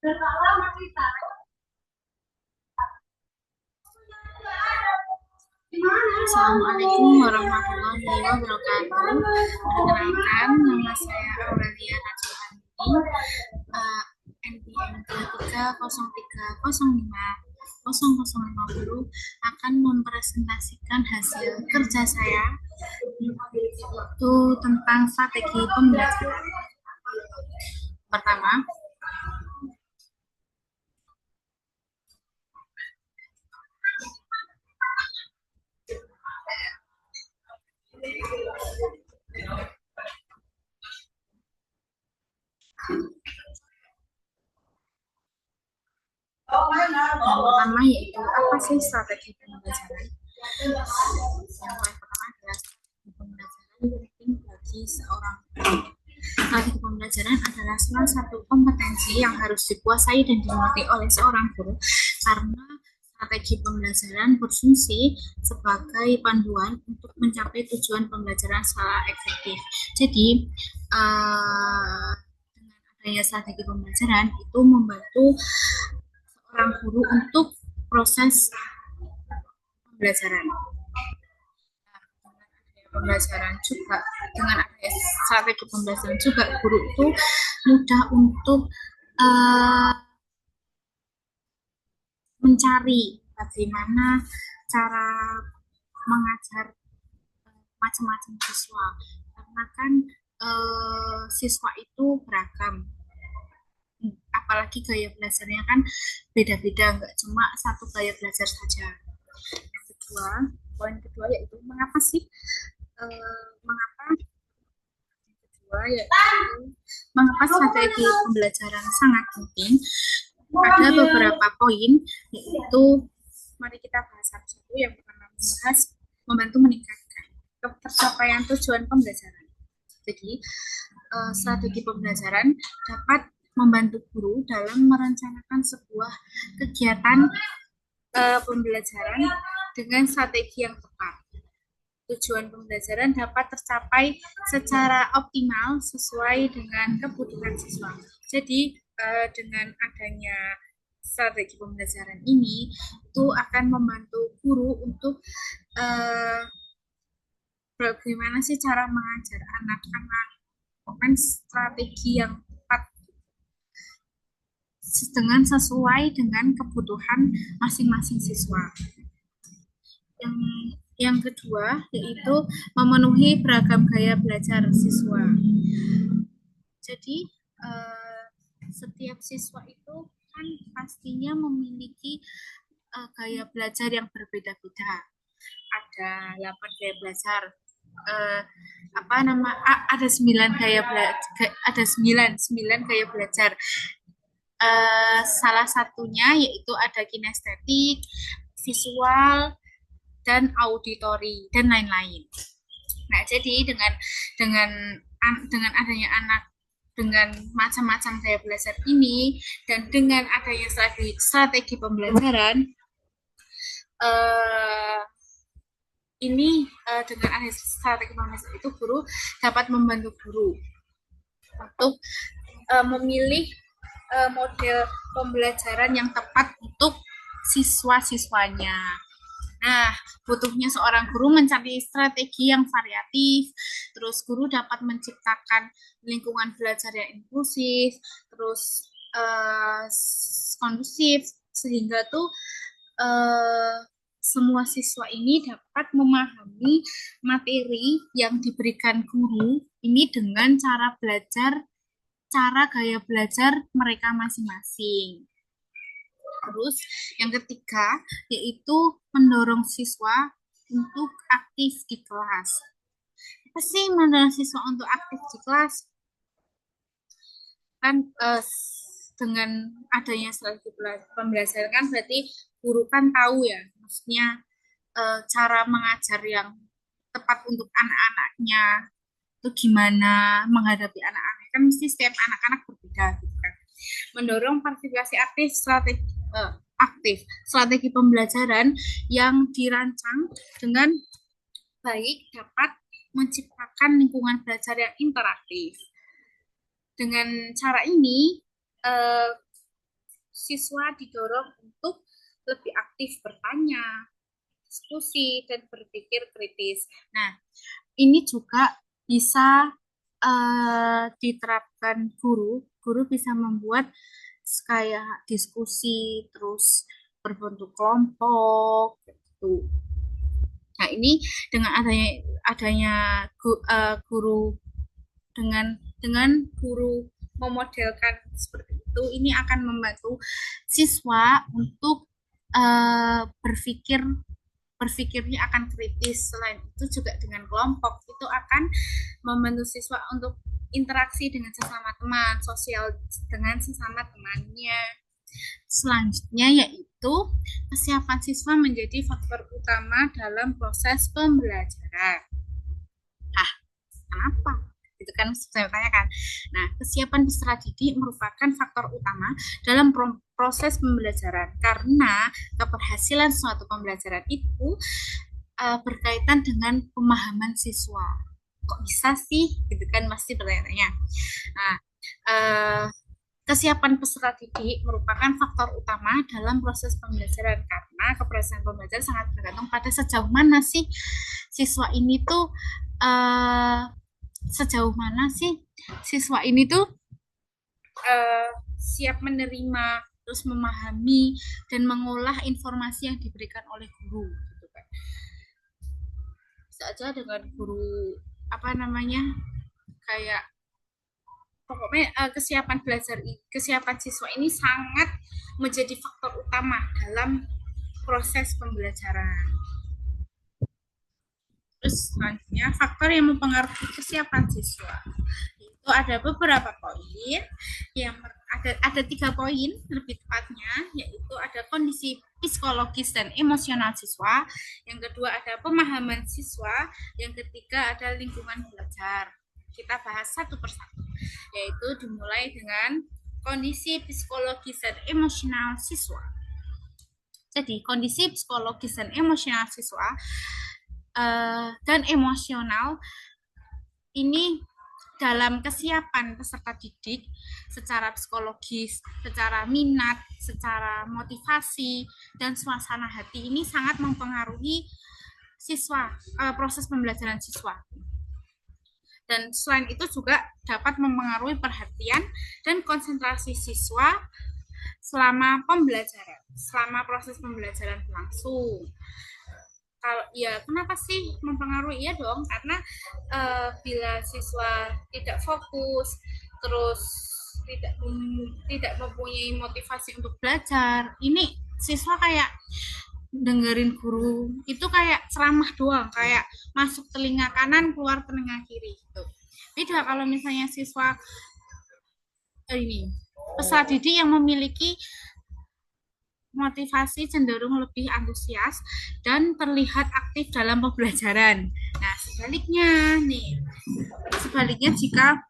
Assalamualaikum warahmatullahi wabarakatuh. Perkenalkan, nama saya Aurelia Najibani. NPM 2303050050 akan mempresentasikan hasil kerja saya itu tentang strategi pembelajaran. Pertama, yaitu apa sih strategi pembelajaran? Yang paling pertama adalah strategi pembelajaran penting bagi seorang guru. Strategi pembelajaran adalah salah satu kompetensi yang harus dikuasai dan dimengerti oleh seorang guru karena strategi pembelajaran berfungsi sebagai panduan untuk mencapai tujuan pembelajaran secara efektif. Jadi, dengan adanya strategi pembelajaran itu membantu seorang guru untuk proses pembelajaran. Pembelajaran juga dengan adanya strategi pembelajaran juga guru itu mudah untuk mencari bagaimana cara mengajar macam-macam siswa karena kan siswa itu beragam, apalagi gaya belajarnya kan beda-beda, nggak cuma satu gaya belajar saja. Yang kedua, poin kedua yaitu mengapa sih mengapa strategi pembelajaran sangat penting. Ada beberapa poin, yaitu mari kita bahas satu-satu. Yang pertama, membahas membantu meningkatkan tercapaian tujuan pembelajaran. Jadi, strategi pembelajaran dapat membantu guru dalam merencanakan sebuah kegiatan pembelajaran dengan strategi yang tepat. Tujuan pembelajaran dapat tercapai secara optimal sesuai dengan kebutuhan siswa. Jadi, dengan adanya strategi pembelajaran ini itu akan membantu guru untuk bagaimana sih cara mengajar anak-anak dengan strategi yang tepat dengan sesuai dengan kebutuhan masing-masing siswa. Yang kedua yaitu memenuhi beragam gaya belajar siswa. Jadi setiap siswa itu kan pastinya memiliki gaya belajar yang berbeda-beda. Ada 8 gaya belajar. Ada 9 gaya belajar. Ada 9 gaya belajar. Salah satunya yaitu ada kinestetik, visual, dan auditori dan lain-lain. Nah, jadi dengan adanya anak dengan macam-macam gaya belajar ini dan dengan adanya strategi pembelajaran dengan adanya strategi pembelajaran itu guru dapat membantu guru untuk memilih model pembelajaran yang tepat untuk siswa-siswanya. Nah, butuhnya seorang guru mencari strategi yang variatif, terus guru dapat menciptakan lingkungan belajar yang inklusif, terus kondusif, sehingga tuh semua siswa ini dapat memahami materi yang diberikan guru ini dengan cara gaya belajar mereka masing-masing. Terus yang ketiga yaitu mendorong siswa untuk aktif di kelas. Apa sih mendorong siswa untuk aktif di kelas? Kan dengan adanya strategi pembelajaran kan berarti guru kan tahu ya, maksudnya cara mengajar yang tepat untuk anak-anaknya itu gimana menghadapi anak-anak, kan mesti setiap anak-anak berbeda gitu kan. Mendorong partisipasi aktif strategi pembelajaran yang dirancang dengan baik dapat menciptakan lingkungan belajar yang interaktif. Dengan cara ini siswa didorong untuk lebih aktif bertanya, diskusi, dan berpikir kritis. Nah, ini juga bisa diterapkan guru. Guru bisa membuat kayak diskusi, terus berbentuk kelompok, gitu. Nah, ini dengan adanya guru dengan guru memodelkan seperti itu, ini akan membantu siswa untuk berpikir berpikirnya akan kritis. Selain itu juga dengan kelompok itu akan membantu siswa untuk interaksi dengan sesama teman, sosial dengan sesama temannya. Selanjutnya yaitu kesiapan siswa menjadi faktor utama dalam proses pembelajaran. Kenapa? Itu kan saya tanyakan. Nah, kesiapan peserta didik merupakan faktor utama dalam proses pembelajaran karena keberhasilan suatu pembelajaran itu berkaitan dengan pemahaman siswa. Kok bisa sih? Gitu kan pasti bertanya-tanya. Nah, kesiapan peserta didik merupakan faktor utama dalam proses pembelajaran karena keberhasilan pembelajaran sangat bergantung pada sejauh mana sih siswa ini tuh siap menerima, terus memahami dan mengolah informasi yang diberikan oleh guru. Gitu kan. Bisa aja dengan guru kayak pokoknya kesiapan siswa ini sangat menjadi faktor utama dalam proses pembelajaran. Terus selanjutnya faktor yang mempengaruhi kesiapan siswa itu ada beberapa poin yang ada 3 poin lebih tepatnya, yaitu ada kondisi psikologis dan emosional siswa, yang kedua ada pemahaman siswa, yang ketiga ada lingkungan belajar. Kita bahas satu persatu, yaitu dimulai dengan kondisi psikologis dan emosional siswa. Jadi kondisi psikologis dan emosional siswa dan emosional ini dalam kesiapan peserta didik secara psikologis, secara minat, secara motivasi, dan suasana hati ini sangat mempengaruhi siswa, proses pembelajaran siswa. Dan selain itu juga dapat mempengaruhi perhatian dan konsentrasi siswa selama pembelajaran, selama proses pembelajaran berlangsung. Kalau ya kenapa sih mempengaruhi? Ya dong, karena bila siswa tidak fokus, terus tidak mempunyai motivasi untuk belajar, ini siswa kayak dengerin guru itu kayak ceramah doang, kayak masuk telinga kanan keluar telinga kiri gitu. Beda kalau misalnya siswa peserta didik yang memiliki motivasi cenderung lebih antusias dan terlihat aktif dalam pembelajaran. Nah, sebaliknya jika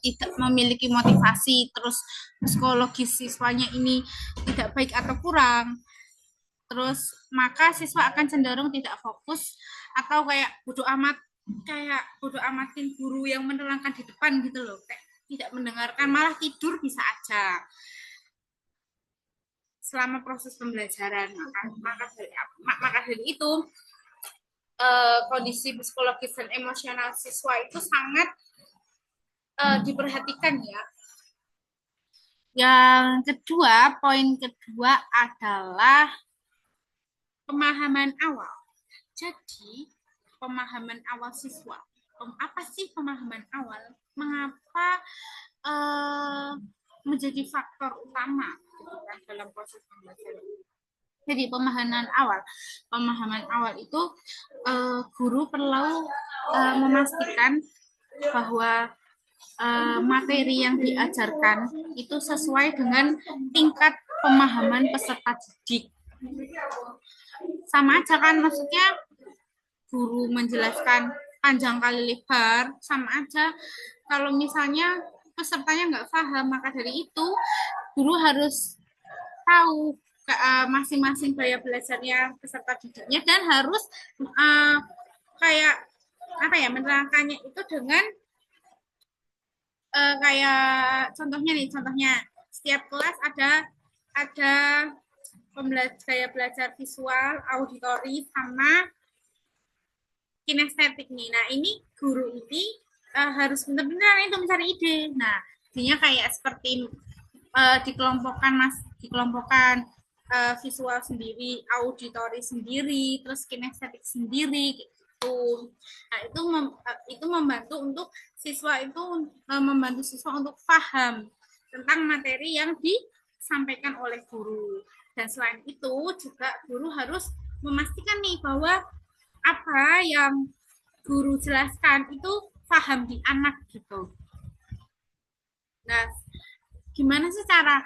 tidak memiliki motivasi, terus psikologis siswanya ini tidak baik atau kurang, terus maka siswa akan cenderung tidak fokus atau kayak bodoh amatin guru yang menerangkan di depan gitu loh, kayak tidak mendengarkan, malah tidur bisa aja selama proses pembelajaran. Maka dari itu kondisi psikologis dan emosional siswa itu sangat diperhatikan ya. Yang kedua, poin kedua adalah pemahaman awal. Jadi pemahaman awal siswa. Apa sih pemahaman awal? Mengapa menjadi faktor utama dalam proses pembelajaran? Jadi pemahaman awal itu guru perlu memastikan bahwa materi yang diajarkan itu sesuai dengan tingkat pemahaman peserta didik. Sama aja kan, maksudnya guru menjelaskan panjang kali lebar sama aja. Kalau misalnya pesertanya nggak paham, maka dari itu guru harus tahu masing-masing gaya belajarnya peserta didiknya dan harus menerangkannya itu dengan kayak contohnya setiap kelas ada gaya belajar visual, auditori, sama kinestetik nih. Nah, ini guru ini harus benar-benar itu mencari ide. Nah, intinya kayak seperti dikelompokkan visual sendiri, auditori sendiri, terus kinestetik sendiri gitu. Nah, itu membantu untuk siswa itu membantu siswa untuk paham tentang materi yang disampaikan oleh guru. Dan selain itu juga guru harus memastikan nih bahwa apa yang guru jelaskan itu paham di anak gitu. Nah, gimana sih cara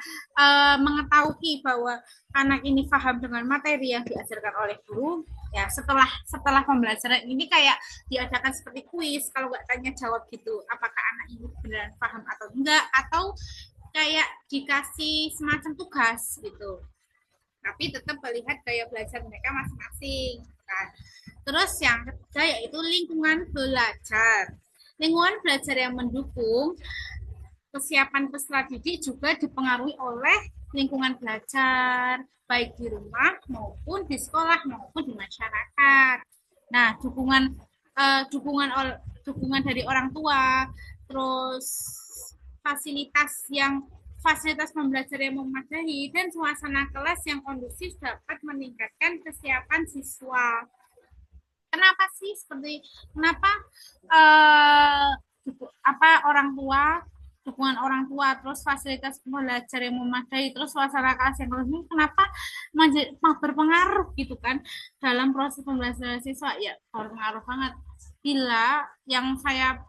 mengetahui bahwa anak ini paham dengan materi yang diajarkan oleh guru? Ya, setelah pembelajaran ini kayak diadakan seperti kuis, kalau nggak tanya jawab gitu, apakah anak ini benar paham atau enggak, atau kayak dikasih semacam tugas gitu. Tapi tetap melihat gaya belajar mereka masing-masing. Nah, terus yang ketiga yaitu lingkungan belajar. Lingkungan belajar yang mendukung kesiapan peserta didik juga dipengaruhi oleh lingkungan belajar, baik di rumah maupun di sekolah maupun di masyarakat. Nah, dukungan dari orang tua, terus fasilitas yang fasilitas pembelajaran yang memadai dan suasana kelas yang kondusif dapat meningkatkan kesiapan siswa. Kenapa sih kenapa uh, apa orang tua dukungan orang tua, terus fasilitas belajar yang memadai, terus suasana kelas yang kondusif, kenapa berpengaruh gitu kan dalam proses pembelajaran siswa? Ya berpengaruh banget. Bila yang saya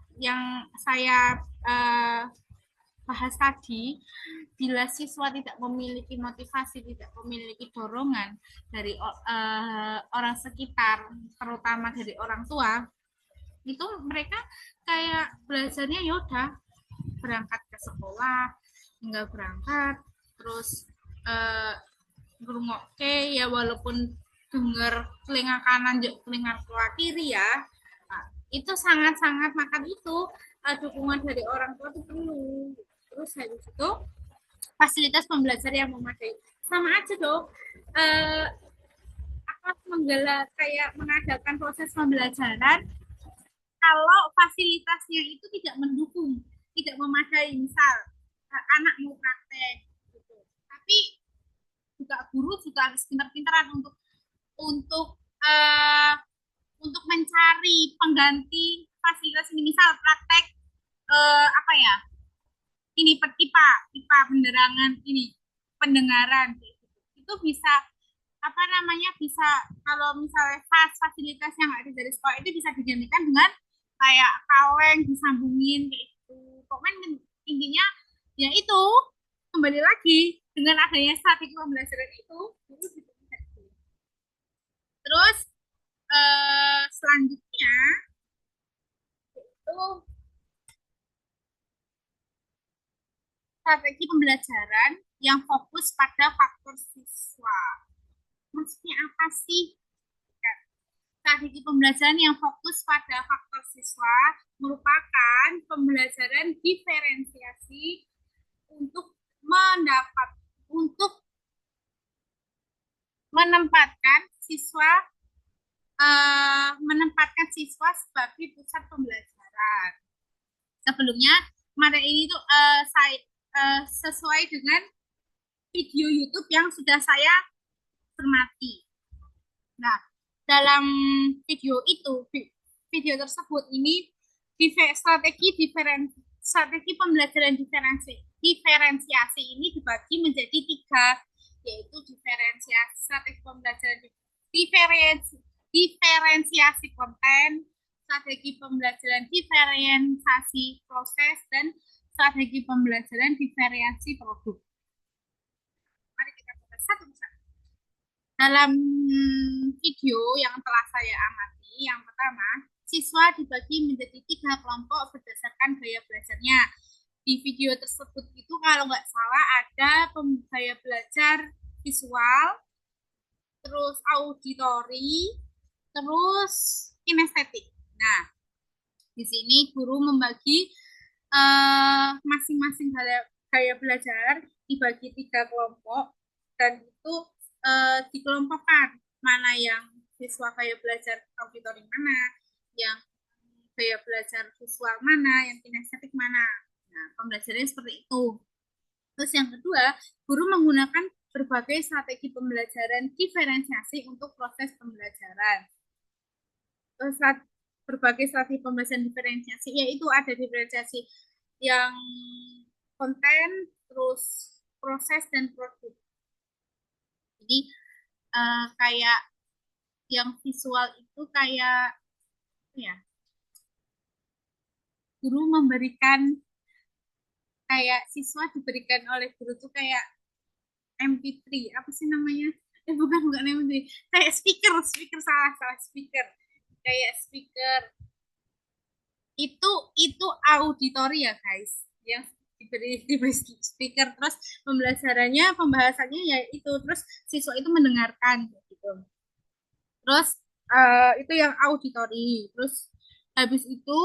bahas tadi, bila siswa tidak memiliki motivasi, tidak memiliki dorongan dari orang sekitar, terutama dari orang tua, itu mereka kayak belajarnya yaudah berangkat ke sekolah, tinggal berangkat, terus ngerungokke ya walaupun dengar telinga kanan telinga kiri ya. Nah, itu sangat-sangat makan itu dukungan dari orang tua itu perlu. Terus habis itu fasilitas pembelajar yang memadai, sama aja dong. Apa kayak mengadakan proses pembelajaran kalau fasilitasnya itu tidak mendukung, tidak memadai, misal anak mau praktek gitu. Tapi juga guru juga harus pintar-pintaran untuk uh, untuk mencari pengganti fasilitas ini, misal praktek apa ya, ini IPA IPA penerangan ini pendengaran gitu. Itu bisa apa namanya, bisa kalau misalnya fasilitas yang ada dari sekolah itu bisa digantikan dengan kayak kaleng disambungin kayak gitu. Pokoknya intinya ya itu kembali lagi dengan adanya strategi pembelajaran itu bisa. Terus selanjutnya itu strategi pembelajaran yang fokus pada faktor siswa. Maksudnya apa sih? Strategi pembelajaran yang fokus pada faktor siswa merupakan pembelajaran diferensiasi untuk untuk menempatkan siswa sebagai pusat pembelajaran. Sebelumnya materi ini tuh sesuai dengan video YouTube yang sudah saya cermati. Nah, dalam video tersebut ini strategi pembelajaran diferensiasi ini dibagi menjadi 3, yaitu strategi pembelajaran diferensiasi konten, strategi pembelajaran diferensiasi proses, dan strategi pembelajaran diferensiasi produk. Mari kita bahas satu-satu. Dalam video yang telah saya amati, yang pertama, siswa dibagi menjadi 3 kelompok berdasarkan gaya belajarnya. Di video tersebut itu kalau nggak salah ada gaya belajar visual, terus auditori, terus kinestetik. Nah, di sini guru membagi masing-masing gaya belajar dibagi 3 kelompok dan itu dikelompokkan mana yang siswa gaya belajar auditory mana, yang gaya belajar visual mana, yang kinestetik mana. Nah, pembelajarannya seperti itu. Terus yang kedua, guru menggunakan berbagai strategi pembelajaran diferensiasi untuk proses pembelajaran. Terus berbagai strategi pembelajaran diferensiasi, yaitu ada diferensiasi yang konten, terus proses dan produk. Jadi kayak yang visual itu kayak ya guru memberikan kayak siswa diberikan oleh guru tuh kayak MP3 apa sih namanya, bukan MP3, kayak speaker speaker salah salah speaker, kayak speaker itu auditori ya guys, yang diberi speaker, terus pembahasannya ya itu, terus siswa itu mendengarkan gitu. Terus itu yang auditori. Terus habis itu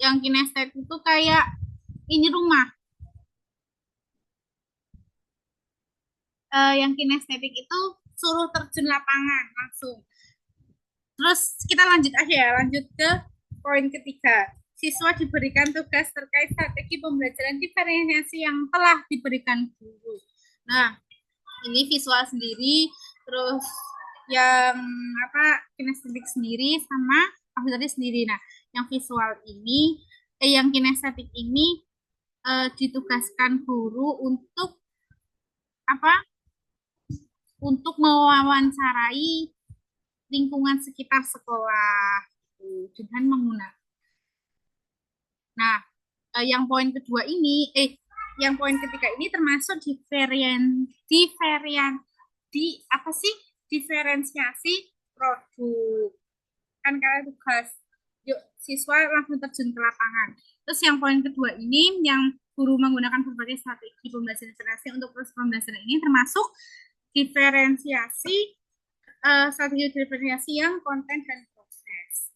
yang kinestetik itu kayak ini rumah. Yang kinestetik itu suruh terjun lapangan langsung. Terus kita lanjut aja ya, lanjut ke poin ketiga. Siswa diberikan tugas terkait strategi pembelajaran diferensiasi yang telah diberikan guru. Nah, ini visual sendiri, terus yang kinestetik sendiri sama auditory sendiri. Nah, yang visual ini, yang kinestetik ini ditugaskan guru untuk apa? Untuk mewawancarai lingkungan sekitar sekolah dengan menggunakan. Nah, yang poin kedua ini, yang poin ketiga ini termasuk diferensiasi produk. Kan kalian tugas, yuk siswa langsung terjun ke lapangan. Terus yang poin kedua ini, yang guru menggunakan berbagai strategi pembelajaran diferensiasi untuk proses pembelajaran ini termasuk diferensiasi strategi diferensiasi yang konten dan proses.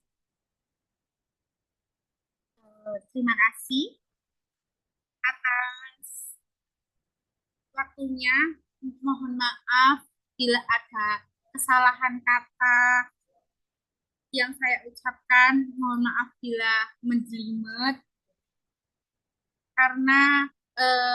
Terima kasih atas waktunya. Mohon maaf bila ada kesalahan kata yang saya ucapkan. Mohon maaf bila menjelimet, karena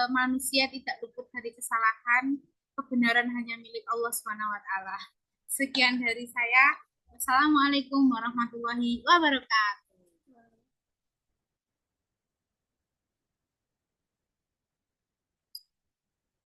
manusia tidak luput dari kesalahan. Kebenaran hanya milik Allah Subhanahu wa taala. Sekian dari saya. Wassalamualaikum warahmatullahi wabarakatuh.